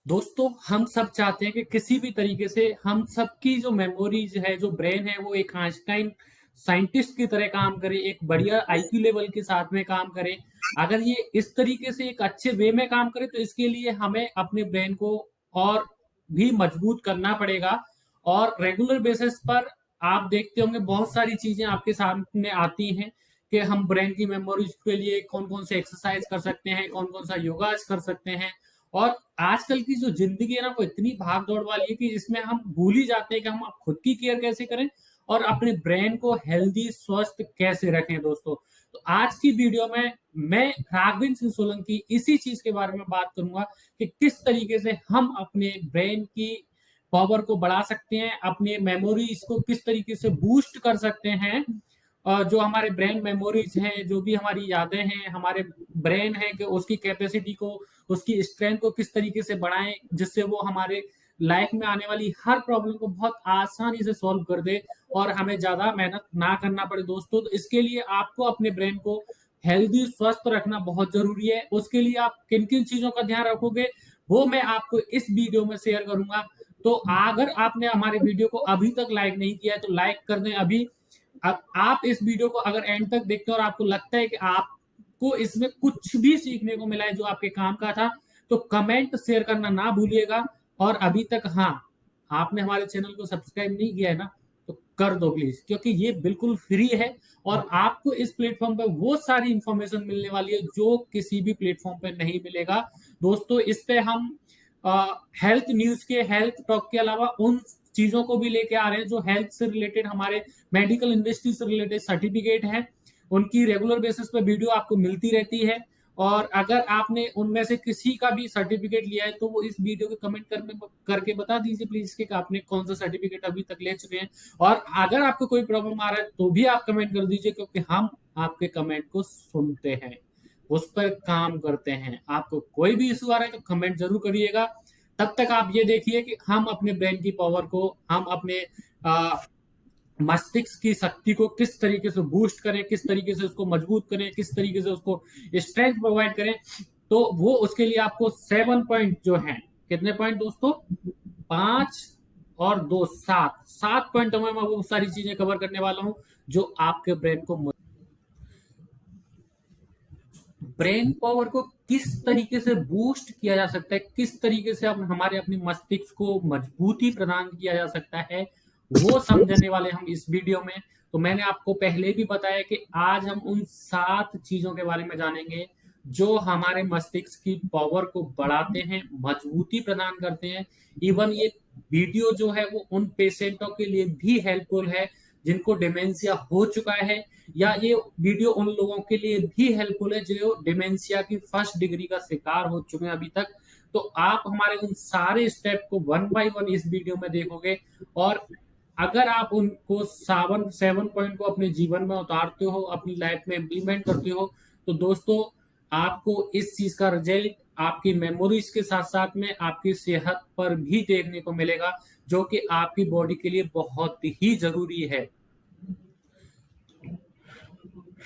दोस्तों हम सब चाहते हैं कि किसी भी तरीके से हम सबकी जो मेमोरीज है, जो ब्रेन है, वो एक आइंस्टाइन साइंटिस्ट की तरह काम करे, एक बढ़िया आईक्यू लेवल के साथ में काम करे। अगर ये इस तरीके से एक अच्छे वे में काम करे तो इसके लिए हमें अपने ब्रेन को और भी मजबूत करना पड़ेगा। और रेगुलर बेसिस पर आप देखते होंगे बहुत सारी चीजें आपके सामने आती हैं कि हम ब्रेन की मेमोरीज के लिए कौन कौन से एक्सरसाइज कर सकते हैं, कौन कौन सा योगा कर सकते हैं। और आजकल की जो जिंदगी है ना, वो इतनी भाग दौड़ वाली है कि इसमें हम भूल ही जाते हैं कि हम खुद की केयर कैसे करें और अपने ब्रेन को हेल्दी स्वस्थ कैसे रखें। दोस्तों, तो आज की वीडियो में मैं राघवेंद्र सिंह सोलंकी इसी चीज के बारे में बात करूंगा कि किस तरीके से हम अपने ब्रेन की पावर को बढ़ा सकते हैं, अपने मेमोरीज को किस तरीके से बूस्ट कर सकते हैं। जो हमारे ब्रेन मेमोरीज हैं, जो भी हमारी यादें हैं, हमारे ब्रेन है कि उसकी कैपेसिटी को, उसकी स्ट्रेंथ को किस तरीके से बढ़ाएं जिससे वो हमारे लाइफ में आने वाली हर प्रॉब्लम को बहुत आसानी से सॉल्व कर दे और हमें ज्यादा मेहनत ना करना पड़े। दोस्तों, तो इसके लिए आपको अपने ब्रेन को हेल्दी स्वस्थ रखना बहुत जरूरी है। उसके लिए आप किन किन चीजों का ध्यान रखोगे वो मैं आपको इस वीडियो में शेयर करूंगा। तो अगर आपने हमारे वीडियो को अभी तक लाइक नहीं किया है तो लाइक कर दें अभी। अब आप इस वीडियो को अगर एंड तक देखते हैं और आपको लगता है कि आपको इसमें कुछ भी सीखने को मिला है जो आपके काम का था, तो कमेंट शेयर करना ना भूलिएगा। और अभी तक हाँ, आपने हमारे चैनल को सब्सक्राइब नहीं किया है ना, तो कर दो प्लीज, क्योंकि ये बिल्कुल फ्री है और आपको इस प्लेटफॉर्म पे वो सारी इंफॉर्मेशन मिलने वाली है जो किसी भी प्लेटफॉर्म पे नहीं मिलेगा। दोस्तों, इस पे हम हेल्थ न्यूज के, हेल्थ टॉक के अलावा उन चीजों को भी लेके आ रहे हैं जो हेल्थ से रिलेटेड, हमारे मेडिकल इंडस्ट्री से रिलेटेड सर्टिफिकेट है, उनकी रेगुलर बेसिस पे वीडियो आपको मिलती रहती है। और अगर आपने उनमें से किसी का भी सर्टिफिकेट लिया है तो वो इस वीडियो के कमेंट करके बता दीजिए प्लीज कि आपने कौन सा सर्टिफिकेट अभी तक ले चुके हैं। और अगर आपको कोई प्रॉब्लम आ रहा है तो भी आप कमेंट कर दीजिए, क्योंकि हम आपके कमेंट को सुनते हैं, उस पर काम करते हैं। आपको कोई भी इशू आ रहा है तो कमेंट जरूर करिएगा। तब तक आप ये देखिए कि हम अपने ब्रेन की पावर को, हम अपने मस्तिष्क की शक्ति को किस तरीके से बूस्ट करें, किस तरीके से उसको मजबूत करें, किस तरीके से उसको स्ट्रेंथ प्रोवाइड करें। तो वो उसके लिए आपको 7 पॉइंट जो है, कितने पॉइंट दोस्तों, 5 और 2 7, 7 पॉइंटों में मैं वो सारी चीजें कवर करने वाला हूं जो आपके ब्रेन को, ब्रेन पावर को किस तरीके से बूस्ट किया जा सकता है, किस तरीके से हमारे अपने मस्तिष्क को मजबूती प्रदान किया जा सकता है, वो समझने वाले हम इस वीडियो में। तो मैंने आपको पहले भी बताया कि आज हम उन 7 चीजों के बारे में जानेंगे जो हमारे मस्तिष्क की पावर को बढ़ाते हैं, मजबूती प्रदान करते हैं। इवन ये वीडियो जो है वो उन पेशेंटों के लिए भी हेल्पफुल है जिनको डिमेंशिया हो चुका है, या ये वीडियो उन लोगों के लिए भी हेल्पफुल है जो डिमेंशिया की फर्स्ट डिग्री का शिकार हो चुके हैं अभी तक। तो आप हमारे उन सारे स्टेप को वन बाय वन इस वीडियो में देखोगे। और अगर आप उनको 7 पॉइंट को अपने जीवन में उतारते हो, अपनी लाइफ में इम्प्लीमेंट करते हो, तो दोस्तों आपको इस चीज का रिजल्ट आपकी मेमोरीज के साथ साथ में आपकी सेहत पर भी देखने को मिलेगा, जो कि आपकी बॉडी के लिए बहुत ही जरूरी है।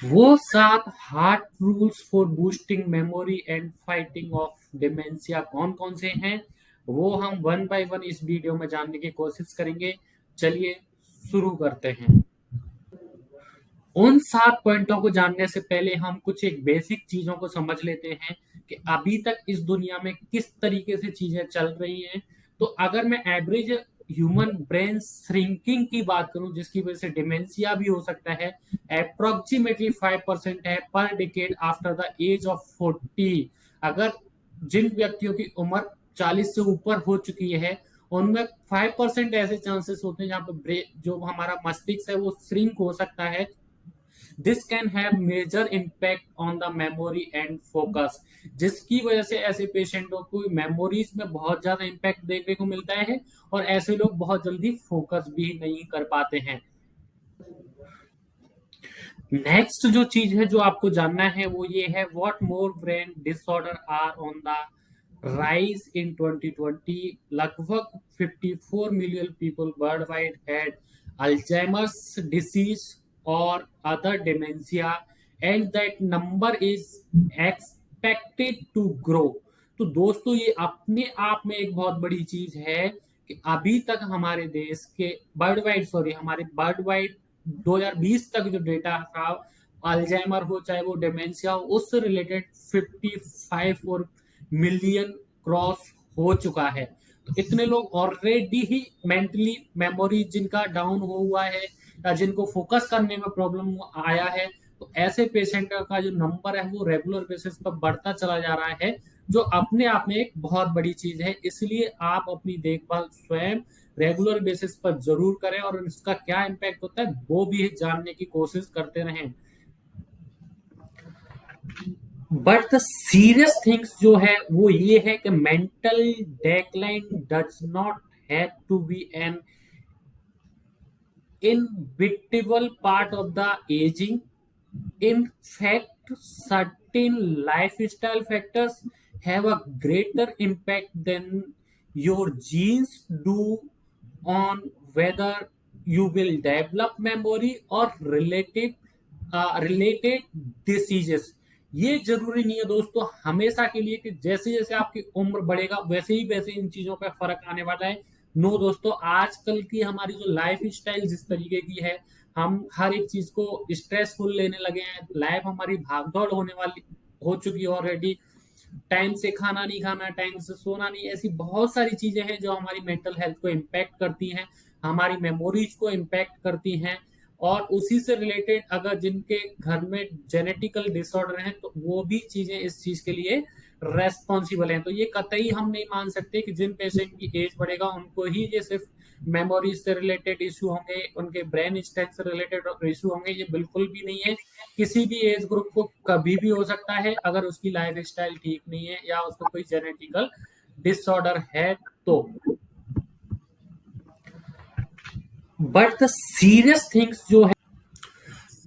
वो 7 heart rules for boosting memory and fighting of dementia कौन कौन से हैं, वो हम वन बाय वन इस वीडियो में जानने की कोशिश करेंगे। चलिए शुरू करते हैं। उन 7 पॉइंटों को जानने से पहले हम कुछ एक बेसिक चीजों को समझ लेते हैं कि अभी तक इस दुनिया में किस तरीके से चीजें चल रही हैं। तो अगर मैं एवरेज ह्यूमन ब्रेन श्रिंकिंग की बात करूं, जिसकी वजह से डिमेंशिया भी हो सकता है, अप्रोक्सीमेटली 5% है per decade after the age of 40। अगर जिन व्यक्तियों की उम्र 40 से ऊपर हो चुकी है उनमें 5% ऐसे चांसेस होते हैं जहां पर जो हमारा मस्तिष्क है वो श्रिंक हो सकता है। This can have major impact on the memory and focus, जिसकी वजह से ऐसे पेशेंटों को मेमोरीज में बहुत ज्यादा इम्पैक्ट देखने को मिलता है और ऐसे लोग बहुत जल्दी फोकस भी नहीं कर पाते हैं। नेक्स्ट जो चीज है जो आपको जानना है वो ये है, what more brain disorder are on the rise in 2020। लगभग 54 million people world wide had Alzheimer's disease और other dementia and that number is expected to grow. तो दोस्तों ये अपने आप में एक बहुत बड़ी चीज है कि अभी तक हमारे देश के हमारे वर्ल्ड वाइड 2020 तक जो डेटा था, अल्जाइमर हो चाहे वो डिमेंशिया हो, उससे रिलेटेड 55 और मिलियन क्रॉस हो चुका है। तो इतने लोग ऑलरेडी ही मेंटली मेमोरी जिनका डाउन हुआ है या जिनको फोकस करने में प्रॉब्लम आया है, तो ऐसे पेशेंट का जो नंबर है वो रेगुलर बेसिस पर बढ़ता चला जा रहा है, जो अपने आप में एक बहुत बड़ी चीज है। इसलिए आप अपनी देखभाल स्वयं रेगुलर बेसिस पर जरूर करें और इसका क्या इम्पैक्ट होता है वो भी जानने की कोशिश करते रहें। बट द सीरियस थिंग्स जो है वो ये है कि mental decline does not have to be an inevitable part of the aging. In fact, certain lifestyle factors have a greater impact than your genes do on whether you will develop memory or related diseases. ये जरूरी नहीं है दोस्तों हमेशा के लिए कि जैसे जैसे आपकी उम्र बढ़ेगा वैसे ही वैसे इन चीजों पर फर्क आने वाला है। नो दोस्तों, आजकल की हमारी जो लाइफ स्टाइल जिस तरीके की है, हम हर एक चीज को स्ट्रेसफुल लेने लगे हैं। लाइफ हमारी भागदौड़ होने वाली हो चुकी है ऑलरेडी। टाइम से खाना नहीं खाना, टाइम से सोना नहीं, ऐसी बहुत सारी चीजें हैं जो हमारी मेंटल हेल्थ को इम्पैक्ट करती हैं, हमारी मेमोरीज को इम्पैक्ट करती हैं। और उसी से रिलेटेड अगर जिनके घर में जेनेटिकल डिसऑर्डर है तो वो भी चीजें इस चीज के लिए रेस्पॉन्सिबल हैं। तो ये कतई हम नहीं मान सकते कि जिन पेशेंट की एज बढ़ेगा उनको ही ये सिर्फ मेमोरीज से रिलेटेड इशू होंगे, उनके ब्रेन स्ट्रेंथ से रिलेटेड इशू होंगे। ये बिल्कुल भी नहीं है। किसी भी एज ग्रुप को कभी भी हो सकता है अगर उसकी लाइफ स्टाइल ठीक नहीं है या उसको कोई जेनेटिकल डिसऑर्डर है तो। बट द सीरियस थिंग्स जो है,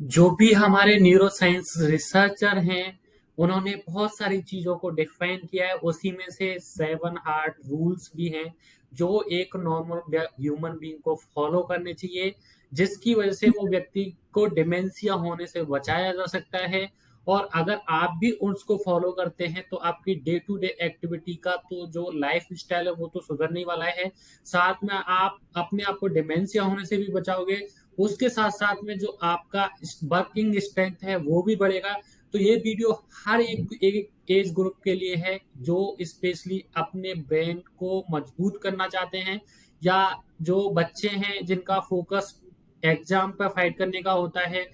जो भी हमारे न्यूरो साइंस रिसर्चर हैं उन्होंने बहुत सारी चीजों को डिफाइन किया है। उसी में से 7 हार्ट रूल्स भी हैं जो एक नॉर्मल ह्यूमन बीइंग को फॉलो करने चाहिए, जिसकी वजह से वो व्यक्ति को डिमेंशिया होने से बचाया जा सकता है। और अगर आप भी उसको फॉलो करते हैं तो आपकी डे टू डे एक्टिविटी का तो जो लाइफ स्टाइल है वो तो सुधरने वाला है, साथ में आप अपने आप को डिमेंशिया होने से भी बचाओगे। उसके साथ साथ में जो आपका वर्किंग स्ट्रेंथ है वो भी बढ़ेगा। तो ये वीडियो हर एक एज ग्रुप के लिए है जो स्पेशली अपने ब्रेन को मजबूत करना चाहते हैं, या जो बच्चे हैं जिनका फोकस एग्जाम पर फाइट करने का होता है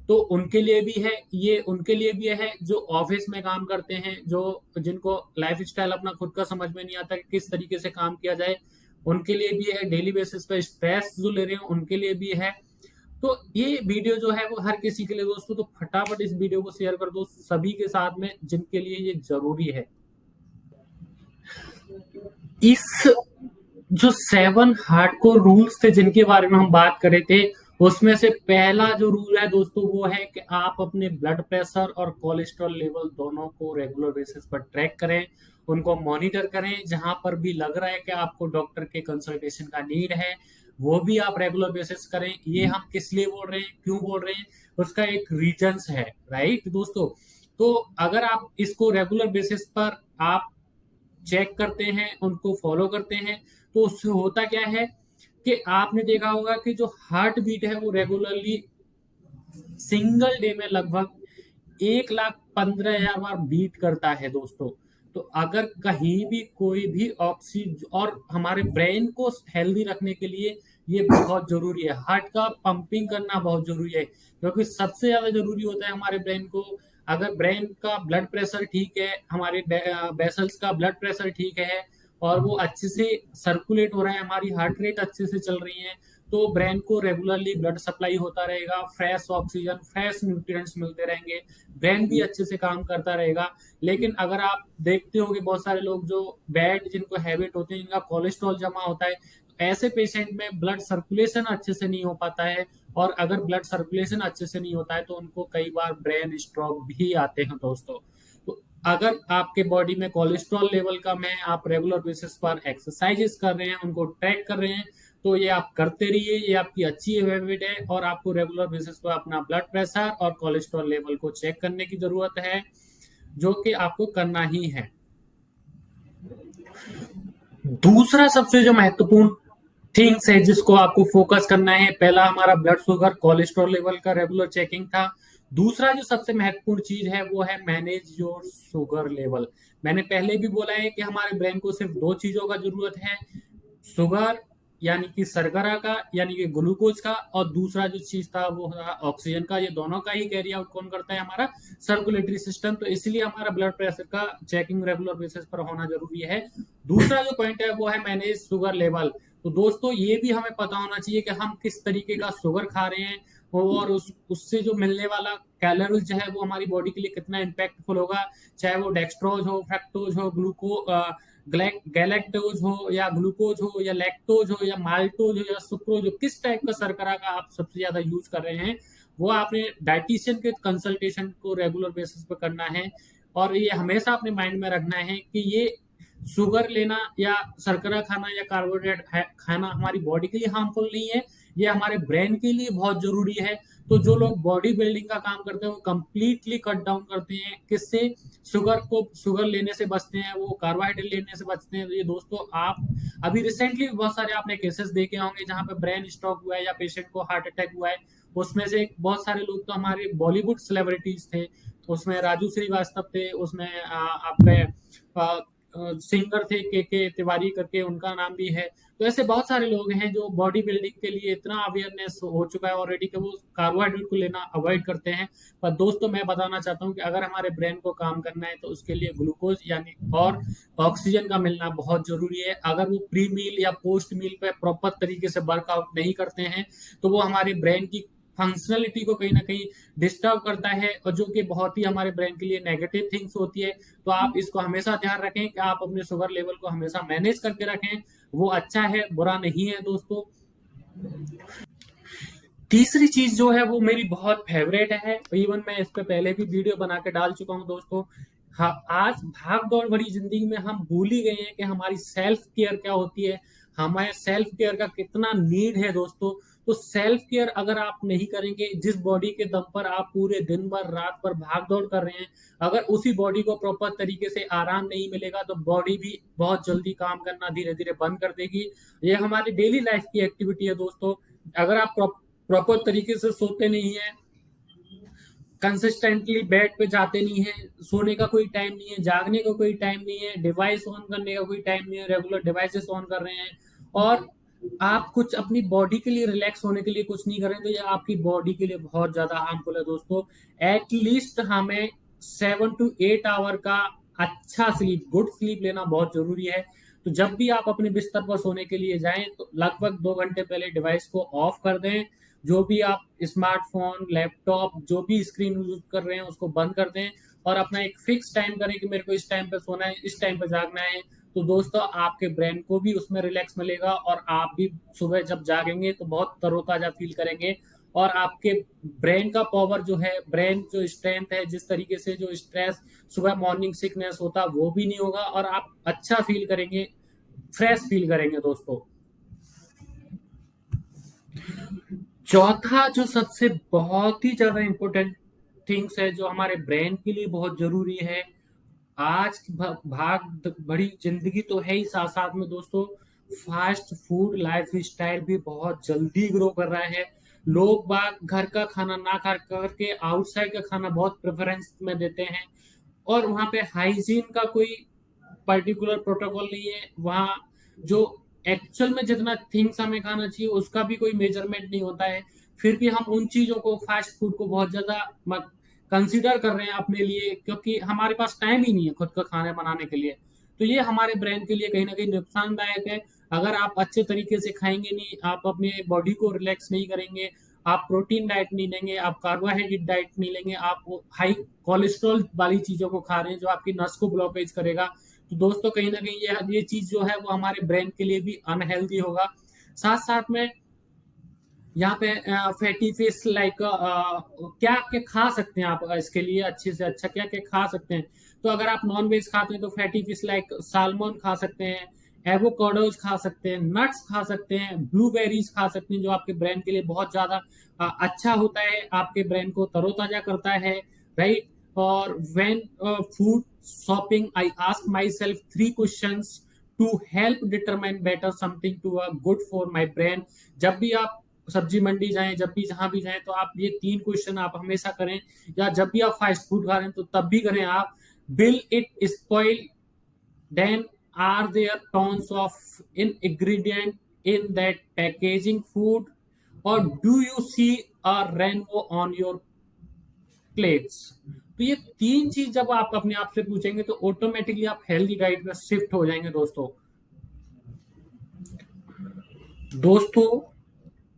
तो उनके लिए भी है। ये उनके लिए भी है जो ऑफिस में काम करते हैं, जो जिनको लाइफ स्टाइल अपना खुद का समझ में नहीं आता कि किस तरीके से काम किया जाए, उनके लिए भी है। डेली बेसिस पे स्ट्रेस जो ले रहे हैं उनके लिए भी है। तो ये वीडियो जो है वो हर किसी के लिए दोस्तों, तो फटाफट इस वीडियो को शेयर कर दो सभी के साथ में जिनके लिए ये जरूरी है। इस जो 7 हार्डकोर रूल्स थे जिनके बारे में हम बात कर रहे थे, उसमें से पहला जो रूल है दोस्तों वो है कि आप अपने ब्लड प्रेशर और कोलेस्ट्रॉल लेवल दोनों को रेगुलर बेसिस पर ट्रैक करें, उनको मॉनिटर करें। जहां पर भी लग रहा है कि आपको डॉक्टर के कंसल्टेशन का नीड है वो भी आप रेगुलर बेसिस करें। ये हम किस लिए बोल रहे हैं, क्यों बोल रहे हैं, उसका एक रीजंस है, राइट दोस्तों। तो अगर आप इसको रेगुलर बेसिस पर आप चेक करते हैं, उनको फॉलो करते हैं, तो उससे होता क्या है कि आपने देखा होगा कि जो हार्ट बीट है वो रेगुलरली सिंगल डे में लगभग 1,15,000 बार बीट करता है दोस्तों। तो अगर कहीं भी कोई भी ऑक्सीजन, और हमारे ब्रेन को हेल्दी रखने के लिए ये बहुत जरूरी है, हार्ट का पंपिंग करना बहुत जरूरी है, क्योंकि सबसे ज्यादा जरूरी होता है हमारे ब्रेन को। अगर ब्रेन का ब्लड प्रेशर ठीक है, हमारे वेसल्स का ब्लड प्रेशर ठीक है और वो अच्छे से सर्कुलेट हो रहा है, हमारी हार्ट रेट अच्छे से चल रही है, तो ब्रेन को रेगुलरली ब्लड सप्लाई होता रहेगा, फ्रेश ऑक्सीजन फ्रेश न्यूट्रिएंट्स मिलते रहेंगे, ब्रेन भी अच्छे से काम करता रहेगा। लेकिन अगर आप देखते हो कि बहुत सारे लोग जो बैड जिनको हैबिट होते हैं, जिनका कोलेस्ट्रॉल जमा होता है, तो ऐसे पेशेंट में ब्लड सर्कुलेशन अच्छे से नहीं हो पाता है। और अगर ब्लड सर्कुलेशन अच्छे से नहीं होता है तो उनको कई बार ब्रेन स्ट्रोक भी आते हैं दोस्तों। तो अगर आपके बॉडी में कोलेस्ट्रॉल लेवल कम है, आप रेगुलर बेसिस पर एक्सरसाइजेस कर रहे हैं, उनको ट्रैक कर रहे हैं, तो ये आप करते रहिए। ये आपकी अच्छी हैबिट है और आपको रेगुलर बेसिस पर अपना ब्लड प्रेशर और कोलेस्ट्रॉल लेवल को चेक करने की जरूरत है, जो कि आपको करना ही है। दूसरा सबसे जो महत्वपूर्ण थिंग्स है जिसको आपको फोकस करना है, पहला हमारा ब्लड शुगर कोलेस्ट्रॉल लेवल का रेगुलर चेकिंग था। दूसरा जो सबसे महत्वपूर्ण चीज है वो है मैनेज योर शुगर लेवल। मैंने पहले भी बोला है कि हमारे ब्रेन को सिर्फ दो चीजों का जरूरत है, शुगर यानी कि शर्करा का यानी कि ग्लूकोज का, और दूसरा जो चीज था वो था ऑक्सीजन का। ये दोनों का ही कैरी आउट कौन करता है? हमारा सर्कुलेटरी सिस्टम। तो इसलिए हमारा ब्लड प्रेशर का चेकिंग रेगुलर बेसिस पर होना जरूरी है। दूसरा जो पॉइंट है वो है मैनेज शुगर लेवल। तो दोस्तों ये भी हमें पता होना चाहिए कि हम किस तरीके का शुगर खा रहे हैं, और उससे जो मिलने वाला कैलोरीज जो है वो हमारी बॉडी के लिए कितना इम्पैक्टफुल होगा। चाहे वो डेक्सट्रोज हो, फ्रक्टोज हो, गैलेक्टोज हो, या ग्लूकोज हो, या लैक्टोज हो, या माल्टोज हो, या सुक्रोज हो, किस टाइप का शर्करा का आप सबसे ज्यादा यूज कर रहे हैं, वो आपने डाइटिशियन के कंसल्टेशन को रेगुलर बेसिस पे करना है। और ये हमेशा अपने माइंड में रखना है कि ये शुगर लेना या शर्करा खाना या कार्बोहाइड्रेट खाना हमारी बॉडी के लिए हार्मफुल नहीं है, ये हमारे ब्रेन के लिए बहुत जरूरी है। तो जो लोग बॉडी बिल्डिंग का काम करते हैं वो कंप्लीटली कट डाउन करते हैं, किससे? शुगर लेने से बचते हैं, वो कार्बोहाइड्रेट लेने से बचते हैं। तो ये दोस्तों आप अभी रिसेंटली बहुत सारे आपने केसेस देखे होंगे जहां पे ब्रेन स्ट्रोक हुआ है या पेशेंट को हार्ट अटैक हुआ है। उसमें से बहुत सारे लोग तो हमारे बॉलीवुड सेलिब्रिटीज थे, उसमें राजू श्रीवास्तव थे, उसमें आपके सिंगर थे के तिवारी करके उनका नाम भी है। तो ऐसे बहुत सारे लोग हैं जो बॉडी बिल्डिंग के लिए इतना अवेयरनेस हो चुका है ऑलरेडी कि वो कार्बोहाइड्रेट को लेना अवॉइड करते हैं। पर दोस्तों मैं बताना चाहता हूँ कि अगर हमारे ब्रेन को काम करना है तो उसके लिए ग्लूकोज यानी और ऑक्सीजन का मिलना बहुत जरूरी है। अगर वो प्री मील या पोस्ट मील पे प्रॉपर तरीके से वर्कआउट नहीं करते हैं तो वो हमारे ब्रेन की फंक्शनलिटी को कहीं ना कहीं डिस्टर्ब करता है, और जो कि बहुत ही हमारे ब्रेन के लिए नेगेटिव थिंग्स होती है। तो आप इसको हमेशा ध्यान रखें कि आप अपने शुगर लेवल को हमेशा मैनेज करके रखें, वो अच्छा है, बुरा नहीं है दोस्तों। तीसरी चीज जो है वो मेरी बहुत फेवरेट है, इवन मैं इस पे पहले भी वीडियो बना के डाल चुका हूँ दोस्तों। हाँ, आज भाग दौड़ भरी जिंदगी में हम भूल ही गए हैं कि हमारी सेल्फ केयर क्या होती है, हमें सेल्फ केयर का कितना नीड है दोस्तों। तो सेल्फ केयर अगर आप नहीं करेंगे, जिस बॉडी के दम पर आप पूरे दिन भर रात भर भाग दौड़ कर रहे हैं, अगर उसी बॉडी को प्रॉपर तरीके से आराम नहीं मिलेगा तो बॉडी भी बहुत जल्दी काम करना धीरे धीरे बंद कर देगी। ये हमारी डेली लाइफ की एक्टिविटी है दोस्तों। अगर आप प्रॉपर तरीके से सोते नहीं है, कंसिस्टेंटली बेड पे जाते नहीं है, सोने का कोई टाइम नहीं है, जागने का कोई टाइम नहीं है, डिवाइस ऑन करने का कोई टाइम नहीं है, रेगुलर डिवाइसेस ऑन कर रहे हैं, और आप कुछ अपनी बॉडी के लिए रिलैक्स होने के लिए कुछ नहीं कर रहे हैं, तो ये आपकी बॉडी के लिए बहुत ज्यादा हार्मफुल है दोस्तों। एटलीस्ट हमें 7 to 8 आवर का अच्छा स्लीप, गुड स्लीप लेना बहुत जरूरी है। तो जब भी आप अपने बिस्तर पर सोने के लिए जाएं तो लगभग 2 घंटे पहले डिवाइस को ऑफ कर दें। जो भी आप स्मार्टफोन, लैपटॉप, जो भी स्क्रीन यूज कर रहे हैं उसको बंद कर दें, और अपना एक फिक्स टाइम करें कि मेरे को इस टाइम पे सोना है, इस टाइम पे जागना है। तो दोस्तों आपके ब्रेन को भी उसमें रिलैक्स मिलेगा, और आप भी सुबह जब जागेंगे तो बहुत तरोताजा फील करेंगे। और आपके ब्रेन का पावर जो है, ब्रेन जो स्ट्रेंथ है, जिस तरीके से जो स्ट्रेस, सुबह मॉर्निंग सिकनेस होता वो भी नहीं होगा, और आप अच्छा फील करेंगे, फ्रेश फील करेंगे दोस्तों। चौथा जो सबसे बहुत ही ज्यादा इम्पोर्टेंट थिंग्स है जो हमारे ब्रेन के लिए बहुत जरूरी है, आज की भाग बड़ी जिंदगी तो है ही, साथ साथ में दोस्तों फास्ट फूड लाइफ स्टाइल भी बहुत जल्दी ग्रो कर रहा है। लोग बाग घर का खाना ना खा करके आउटसाइड का खाना बहुत प्रेफरेंस में देते हैं, और वहां पे हाइजीन का कोई पर्टिकुलर प्रोटोकॉल नहीं है। वहाँ जो एक्चुअल में जितना थिंग्स हमें खाना चाहिए उसका भी कोई मेजरमेंट नहीं होता है, फिर भी हम उन चीजों को, फास्ट फूड को बहुत ज्यादा कंसिडर कर रहे हैं अपने लिए, क्योंकि हमारे पास टाइम ही नहीं है खुद का खाना बनाने के लिए। तो ये हमारे ब्रेन के लिए कहीं ना कहीं नुकसानदायक है। अगर आप अच्छे तरीके से खाएंगे नहीं, आप अपने बॉडी को रिलैक्स नहीं करेंगे, आप प्रोटीन डाइट नहीं लेंगे, आप कार्बोहाइड्रेट डाइट नहीं लेंगे, आप हाई कोलेस्ट्रॉल वाली चीजों को खा रहे हैं जो आपकी नस को ब्लॉकेज करेगा, तो दोस्तों कहीं ना कहीं ये चीज जो है वो हमारे ब्रेन के लिए भी अनहेल्दी होगा। साथ साथ में यहाँ पे फैटी फिश लाइक क्या क्या खा सकते हैं आप इसके लिए अच्छे से अच्छा क्या क्या खा सकते हैं? तो अगर आप नॉन वेज खाते हैं तो फैटी फिश लाइक सालमन खा सकते हैं, एवोकाडोज खा सकते हैं, नट्स खा सकते हैं, ब्लूबेरीज खा सकते हैं, जो आपके ब्रेन के लिए बहुत ज्यादा अच्छा होता है, आपके ब्रेन को तरोताजा करता है, राइट। और when food shopping I ask myself 3 questions: to help determine better something to a good for my brain. जब भी आप सब्जी मंडी जाएं, जब भी जहां भी जाएं, तो आप ये 3 क्वेश्चन आप हमेशा करें, या जब भी आप फास्ट फूड खा रहे हैं तो तब भी करें आप, will it spoil, then are there tons of in ingredient in that packaging food, और do you see a rainbow on your plates. तो ये 3 चीज जब आप अपने आप से पूछेंगे तो ऑटोमेटिकली आप हेल्दी डाइट में शिफ्ट हो जाएंगे दोस्तों। दोस्तों,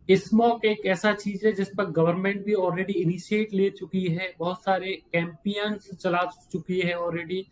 स्मोक एक ऐसा चीज है जिस पर गवर्नमेंट भी ऑलरेडी इनिशिएट ले चुकी है, बहुत सारे कैंपियंस चला चुकी है ऑलरेडी।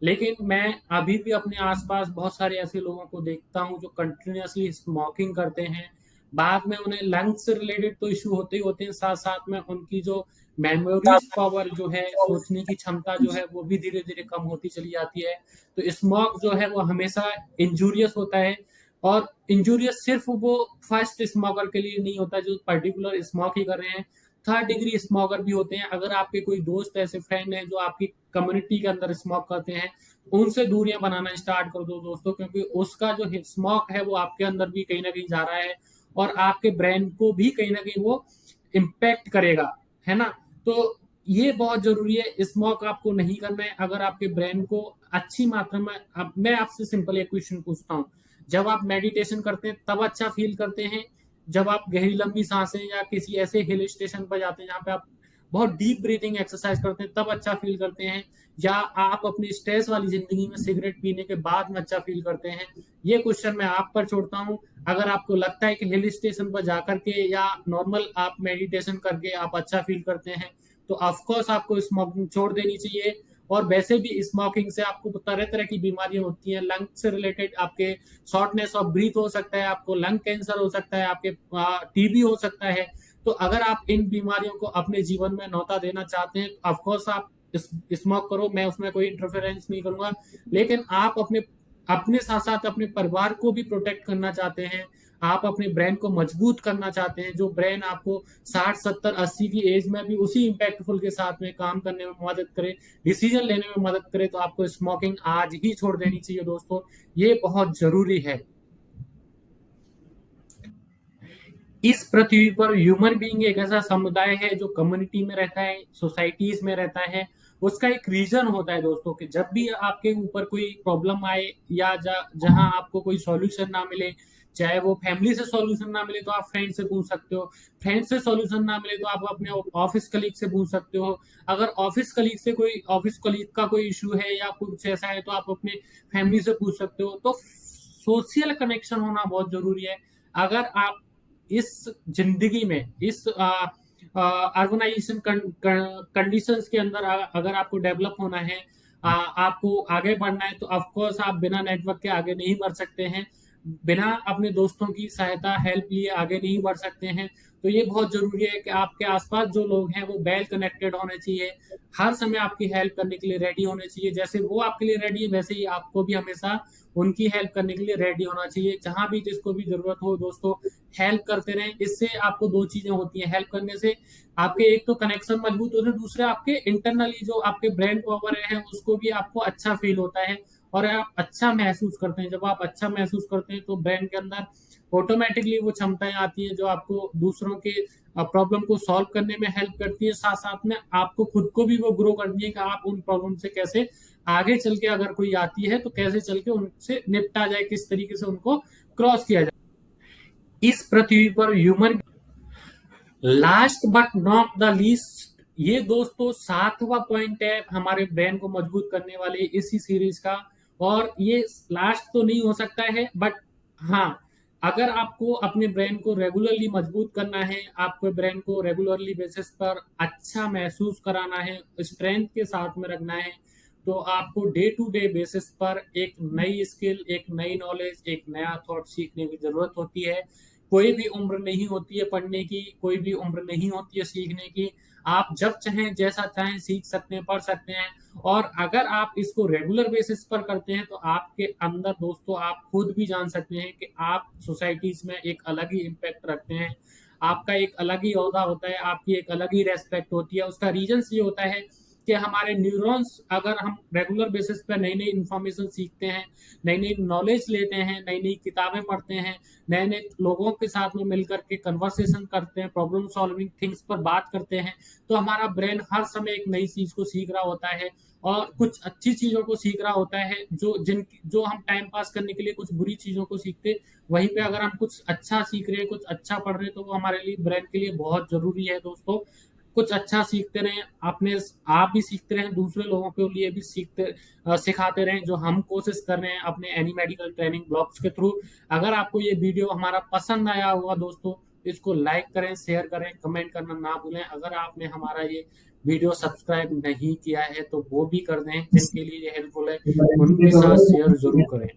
लेकिन मैं अभी भी अपने आसपास बहुत सारे ऐसे लोगों को देखता हूं जो कंटिन्यूअसली स्मोकिंग करते हैं। बाद में उन्हें लंग्स से रिलेटेड तो इशू होते ही होते हैं, साथ साथ में उनकी जो मेमोरीज पावर जो है, सोचने की क्षमता जो है, वो भी धीरे धीरे कम होती चली जाती है। तो स्मोक जो है वो हमेशा इंजूरियस होता है, और इंजूरियस सिर्फ वो फर्स्ट स्मोकर के लिए नहीं होता जो पर्टिकुलर स्मोक ही कर रहे हैं, थर्ड डिग्री स्मोकर भी होते हैं। अगर आपके कोई दोस्त ऐसे फ्रेंड हैं जो आपकी कम्युनिटी के अंदर स्मोक करते हैं, उनसे दूरियां बनाना स्टार्ट कर दो दोस्तों, क्योंकि उसका जो स्मोक है वो आपके अंदर भी कहीं ना कहीं जा रहा है, और आपके ब्रेन को भी कहीं ना कहीं वो इम्पैक्ट करेगा, है ना। तो ये बहुत जरूरी है, स्मोक आपको नहीं करना है। अगर आपके ब्रेन को अच्छी मात्रा में, अब मैं आपसे सिंपल एक क्वेश्चन पूछता हूँ, जब आप मेडिटेशन करते हैं तब अच्छा फील करते हैं, जब आप गहरी लंबी सांसें या किसी ऐसे हिल स्टेशन पर जाते हैं जहाँ पे आप बहुत डीप ब्रीथिंग एक्सरसाइज करते हैं तब अच्छा फील करते हैं, या आप अपनी स्ट्रेस वाली जिंदगी में सिगरेट पीने के बाद में अच्छा फील करते हैं? ये क्वेश्चन मैं आप पर छोड़ता हूँ। अगर आपको लगता है कि हिल स्टेशन पर जाकर के या नॉर्मल आप मेडिटेशन करके आप अच्छा फील करते हैं, तो ऑफकोर्स आपको स्मोकिंग छोड़ देनी चाहिए। और वैसे भी स्मोकिंग से आपको तरह तरह की बीमारियां होती हैं, लंग से रिलेटेड आपके शॉर्टनेस ऑफ ब्रीथ हो सकता है, आपको लंग कैंसर हो सकता है, आपके टीबी हो सकता है। तो अगर आप इन बीमारियों को अपने जीवन में न्योता देना चाहते हैं, ऑफकोर्स आप स्मोक करो, मैं उसमें कोई इंटरफेरेंस नहीं करूंगा। लेकिन आप अपने अपने साथ साथ अपने परिवार को भी प्रोटेक्ट करना चाहते हैं, आप अपने ब्रेन को मजबूत करना चाहते हैं, जो ब्रेन आपको 60 70 80 की एज में भी उसी इम्पैक्टफुल के साथ में काम करने में मदद करे, डिसीजन लेने में मदद करे, तो आपको स्मोकिंग आज ही छोड़ देनी चाहिए दोस्तों। ये बहुत जरूरी है। इस पृथ्वी पर ह्यूमन बीइंग एक ऐसा समुदाय है जो कम्युनिटी में रहता है, सोसाइटीज में रहता है। उसका एक रीजन होता है दोस्तों कि जब भी आपके ऊपर कोई प्रॉब्लम आए, या जहां आपको कोई सॉल्यूशन ना मिले, चाहे वो फैमिली से सॉल्यूशन ना मिले तो आप फ्रेंड से पूछ सकते हो, फ्रेंड से सॉल्यूशन ना मिले तो आप अपने ऑफिस कलीग से पूछ सकते हो, अगर ऑफिस कलीग का कोई इशू है या कुछ ऐसा है तो आप अपने फैमिली से पूछ सकते हो। तो सोशल कनेक्शन होना बहुत जरूरी है। अगर आप इस जिंदगी में, इस अर्बनाइजेशन कंडीशंस के अंदर अगर आपको डेवलप होना है, आपको आगे बढ़ना है, तो ऑफकोर्स आप बिना नेटवर्क के आगे नहीं बढ़ सकते हैं, बिना अपने दोस्तों की सहायता हेल्प लिए आगे नहीं बढ़ सकते हैं। तो ये बहुत जरूरी है कि आपके आसपास जो लोग हैं वो वेल कनेक्टेड होने चाहिए, हर समय आपकी हेल्प करने के लिए रेडी होने चाहिए। जैसे वो आपके लिए रेडी है, वैसे ही आपको भी हमेशा उनकी हेल्प करने के लिए रेडी होना चाहिए। जहां भी जिसको भी जरूरत हो दोस्तों, हेल्प करते रहें। इससे आपको 2 चीजें होती हैं हेल्प करने से, आपके एक तो कनेक्शन मजबूत होते हैं, दूसरे आपके इंटरनली जो आपके ब्रेन पावर है उसको भी आपको अच्छा फील होता है, और आप अच्छा महसूस करते हैं। जब आप अच्छा महसूस करते हैं तो ब्रेन के अंदर ऑटोमेटिकली वो क्षमताएं आती हैं जो आपको दूसरों के प्रॉब्लम को सॉल्व करने में हेल्प करती है, साथ साथ में आपको खुद को भी वो ग्रो करती है कि आप उन प्रॉब्लम से कैसे आगे चल के, अगर कोई आती है तो कैसे चल के उनसे निपटा जाए, किस तरीके से उनको क्रॉस किया जाए। इस पृथ्वी पर human, last but not the least, ये दोस्तों 7वां पॉइंट है हमारे ब्रेन को मजबूत करने वाले इसी सीरीज का। और ये लास्ट तो नहीं हो सकता है, बट हाँ, अगर आपको अपने ब्रेन को रेगुलरली मजबूत करना है, आपको ब्रेन को रेगुलरली बेसिस पर अच्छा महसूस कराना है, स्ट्रेंथ के साथ में रखना है, तो आपको डे टू डे बेसिस पर एक नई स्किल, एक नई नॉलेज, एक नया थॉट सीखने की जरूरत होती है। कोई भी उम्र नहीं होती है पढ़ने की, कोई भी उम्र नहीं होती है सीखने की। आप जब चाहें जैसा चाहें सीख सकते हैं, पढ़ सकते हैं। और अगर आप इसको रेगुलर बेसिस पर करते हैं तो आपके अंदर दोस्तों, आप खुद भी जान सकते हैं कि आप सोसाइटीज में एक अलग ही इम्पैक्ट रखते हैं, आपका एक अलग ही ओहदा होता है, आपकी एक अलग ही रेस्पेक्ट होती है। उसका रीजन ये होता है कि हमारे न्यूरॉन्स, अगर हम रेगुलर बेसिस पे नई नई इंफॉर्मेशन सीखते हैं, नई नई नॉलेज लेते हैं, नई नई किताबें पढ़ते हैं, नए नए लोगों के साथ में मिलकर के कन्वर्सेशन करते हैं, प्रॉब्लम सॉल्विंग थिंग्स पर बात करते हैं, तो हमारा ब्रेन हर समय एक नई चीज को सीख रहा होता है और कुछ अच्छी चीजों को सीख रहा होता है। जो हम टाइम पास करने के लिए कुछ बुरी चीजों को सीखते, वहीं पे अगर हम कुछ अच्छा सीख रहे हैं, कुछ अच्छा पढ़ रहे हैं, तो वो हमारे लिए, ब्रेन के लिए बहुत जरूरी है दोस्तों। कुछ अच्छा सीखते रहें, अपने आप भी सीखते रहें, दूसरे लोगों के लिए भी सिखाते रहें, जो हम कोशिश कर रहे हैं अपने एनी मेडिकल ट्रेनिंग ब्लॉग्स के थ्रू। अगर आपको ये वीडियो हमारा पसंद आया होगा दोस्तों, इसको लाइक करें, शेयर करें, कमेंट करना ना भूलें। अगर आपने हमारा ये वीडियो सब्सक्राइब नहीं किया है तो वो भी कर दें, जिनके लिए ये हेल्पफुल है उनके साथ शेयर जरूर करें।